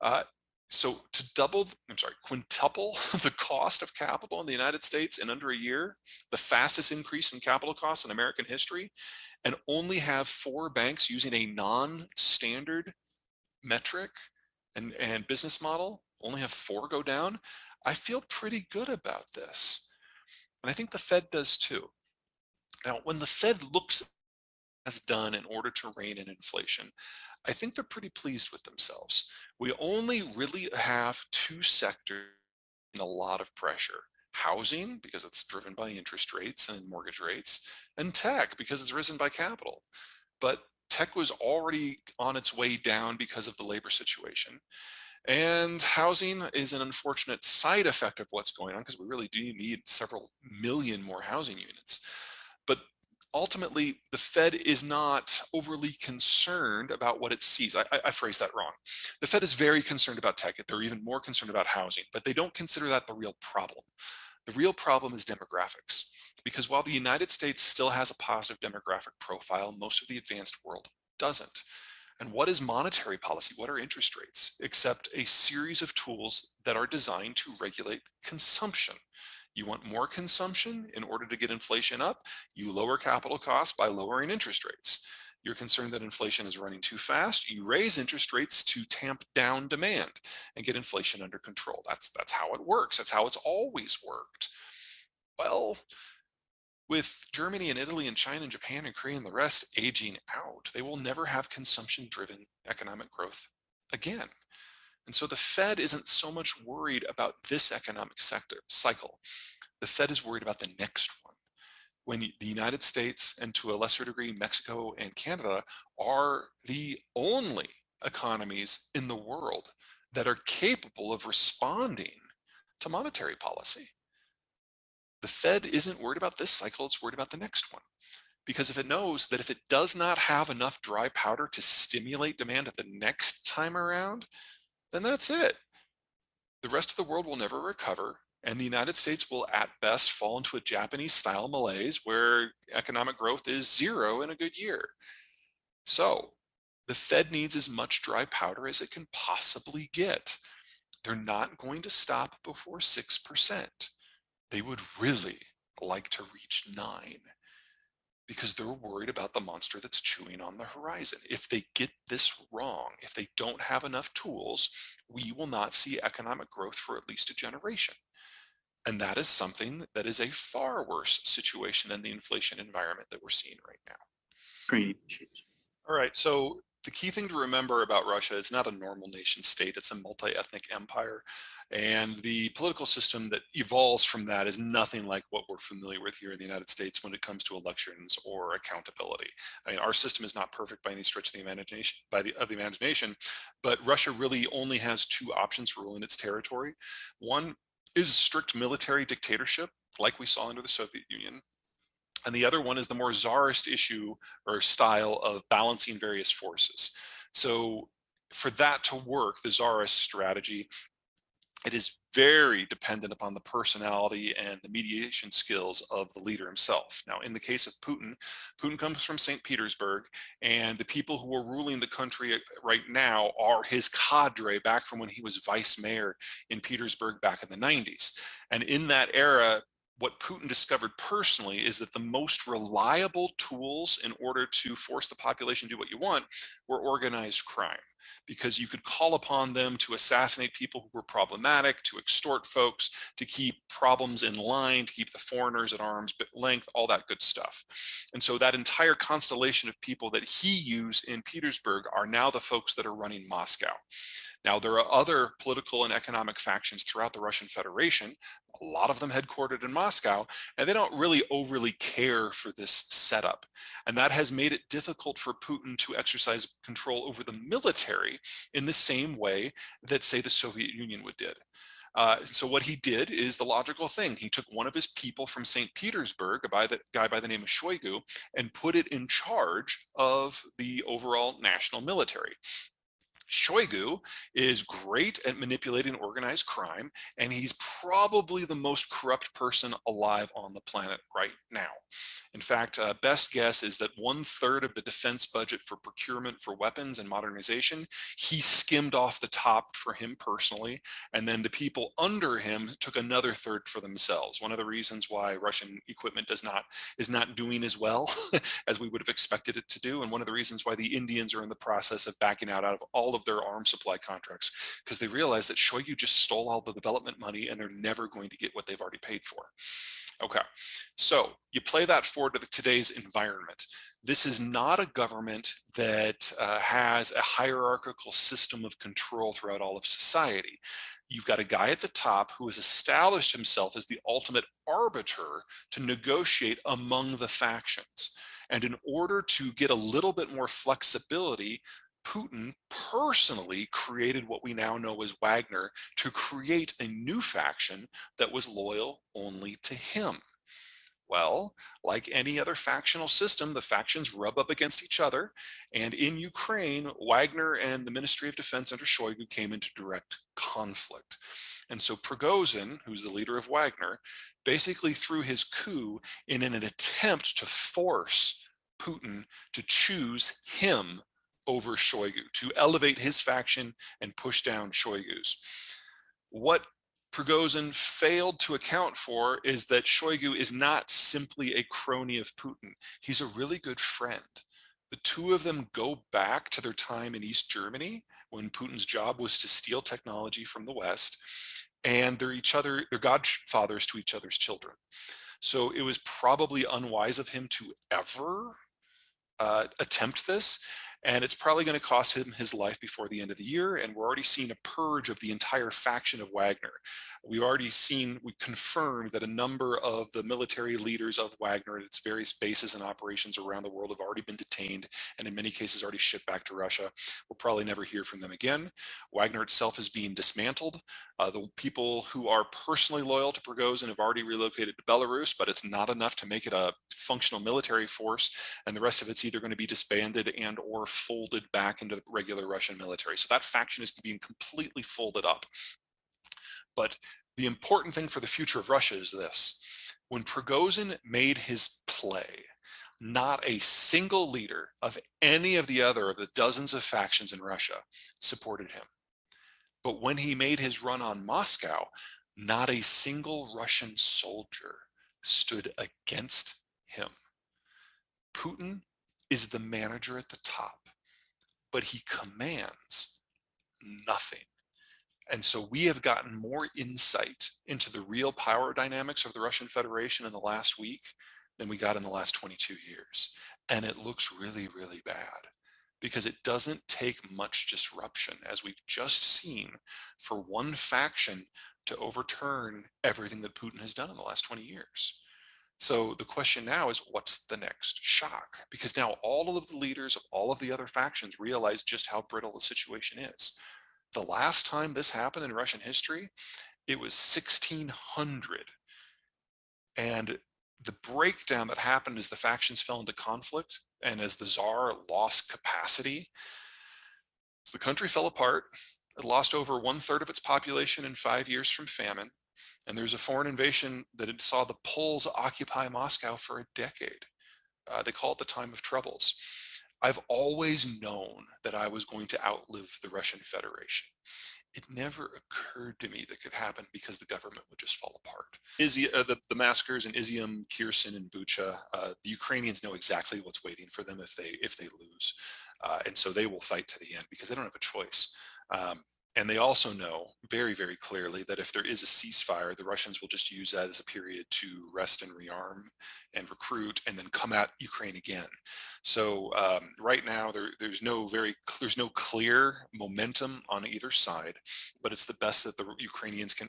Uh, so to quintuple the cost of capital in the United States in under a year, the fastest increase in capital costs in American history, and only have 4 banks using a non-standard metric and business model, only have 4 go down, I feel pretty good about this. And I think the Fed does too. Now, when the Fed looks has done in order to rein in inflation, I think they're pretty pleased with themselves. We only really have 2 sectors in a lot of pressure. Housing, because it's driven by interest rates and mortgage rates, and tech, because it's risen by capital. But tech was already on its way down because of the labor situation. And housing is an unfortunate side effect of what's going on, because we really do need several million more housing units. But ultimately, the Fed is not overly concerned about what it sees. I phrased that wrong. The Fed is very concerned about tech. They're even more concerned about housing, but they don't consider that the real problem. The real problem is demographics. Because while the United States still has a positive demographic profile, most of the advanced world doesn't. And what is monetary policy? What are interest rates? Except a series of tools that are designed to regulate consumption. You want more consumption in order to get inflation up, you lower capital costs by lowering interest rates. You're concerned that inflation is running too fast, you raise interest rates to tamp down demand and get inflation under control. That's how it works. That's how it's always worked. Well, with Germany and Italy and China and Japan and Korea and the rest aging out, they will never have consumption-driven economic growth again. And so the Fed isn't so much worried about this economic cycle. The Fed is worried about the next one. When the United States, and to a lesser degree Mexico and Canada, are the only economies in the world that are capable of responding to monetary policy. The Fed isn't worried about this cycle, it's worried about the next one. Because if it knows that if it does not have enough dry powder to stimulate demand at the next time around, then that's it. The rest of the world will never recover, and the United States will at best fall into a Japanese-style malaise where economic growth is 0 in a good year. So the Fed needs as much dry powder as it can possibly get. They're not going to stop before 6%. They would really like to reach 9 because they're worried about the monster that's chewing on the horizon. If they get this wrong, if they don't have enough tools, we will not see economic growth for at least a generation. And that is something that is a far worse situation than the inflation environment that we're seeing right now. Great. All right, so the key thing to remember about Russia is not a normal nation state, it's a multi-ethnic empire. And the political system that evolves from that is nothing like what we're familiar with here in the United States when it comes to elections or accountability. I mean, our system is not perfect by any stretch of the imagination, but Russia really only has 2 options for ruling its territory. One is strict military dictatorship, like we saw under the Soviet Union. And the other one is the more czarist issue or style of balancing various forces. So for that to work, the czarist strategy, it is very dependent upon the personality and the mediation skills of the leader himself. Now, in the case of Putin, Putin comes from St. Petersburg, and the people who are ruling the country right now are his cadre back from when he was vice mayor in Petersburg back in the 90s. And in that era, what Putin discovered personally is that the most reliable tools in order to force the population to do what you want were organized crime, because you could call upon them to assassinate people who were problematic, to extort folks, to keep problems in line, to keep the foreigners at arm's length, all that good stuff. And so that entire constellation of people that he used in Petersburg are now the folks that are running Moscow. Now, there are other political and economic factions throughout the Russian Federation, a lot of them headquartered in Moscow, and they don't really overly care for this setup. And that has made it difficult for Putin to exercise control over the military in the same way that, say, the Soviet Union did. So what he did is the logical thing. He took one of his people from St. Petersburg, a guy by the name of Shoigu, and put it in charge of the overall national military. Shoigu is great at manipulating organized crime, and he's probably the most corrupt person alive on the planet right now. In fact, best guess is that 1/3 of the defense budget for procurement for weapons and modernization, he skimmed off the top for him personally, and then the people under him took another third for themselves. One of the reasons why Russian equipment is not doing as well as we would have expected it to do, and one of the reasons why the Indians are in the process of backing out of all of their arms supply contracts, because they realize that Shoigu just stole all the development money and they're never going to get what they've already paid for. Okay, so you play that forward to today's environment. This is not a government that has a hierarchical system of control throughout all of society. You've got a guy at the top who has established himself as the ultimate arbiter to negotiate among the factions. And in order to get a little bit more flexibility, Putin personally created what we now know as Wagner to create a new faction that was loyal only to him. Well, like any other factional system, the factions rub up against each other. And in Ukraine, Wagner and the Ministry of Defense under Shoigu came into direct conflict. And so Prigozhin, who's the leader of Wagner, basically threw his coup in an attempt to force Putin to choose him over Shoigu, to elevate his faction and push down Shoigu's. What Prigozhin failed to account for is that Shoigu is not simply a crony of Putin. He's a really good friend. The two of them go back to their time in East Germany when Putin's job was to steal technology from the West, and they're godfathers to each other's children. So it was probably unwise of him to ever attempt this. And it's probably going to cost him his life before the end of the year. And we're already seeing a purge of the entire faction of Wagner. We confirmed that a number of the military leaders of Wagner at its various bases and operations around the world have already been detained, and in many cases already shipped back to Russia. We'll probably never hear from them again. Wagner itself is being dismantled. The people who are personally loyal to Prigozhin have already relocated to Belarus, but it's not enough to make it a functional military force, and the rest of it's either going to be disbanded and or folded back into the regular Russian military. So that faction is being completely folded up. But the important thing for the future of Russia is this. When Prigozhin made his play, not a single leader of any of the dozens of factions in Russia supported him. But when he made his run on Moscow, not a single Russian soldier stood against him. Putin is the manager at the top, but he commands nothing. And so we have gotten more insight into the real power dynamics of the Russian Federation in the last week than we got in the last 22 years. And it looks really, really bad, because it doesn't take much disruption, as we've just seen, for one faction to overturn everything that Putin has done in the last 20 years. So the question now is, what's the next shock? Because now all of the leaders of all of the other factions realize just how brittle the situation is. The last time this happened in Russian history, it was 1600. And the breakdown that happened as the factions fell into conflict and as the Tsar lost capacity, as the country fell apart, it lost over 1/3 of its population in 5 years from famine. And there's a foreign invasion that it saw the Poles occupy Moscow for a decade. They call it the time of troubles. I've always known that I was going to outlive the Russian Federation. It never occurred to me that could happen because the government would just fall apart. The massacres in Izium, Kherson, and Bucha, the Ukrainians know exactly what's waiting for them if they lose. And so they will fight to the end because they don't have a choice. And they also know very, very clearly that if there is a ceasefire, the Russians will just use that as a period to rest and rearm and recruit and then come at Ukraine again. So right now, there's no clear momentum on either side, but it's the best that the Ukrainians can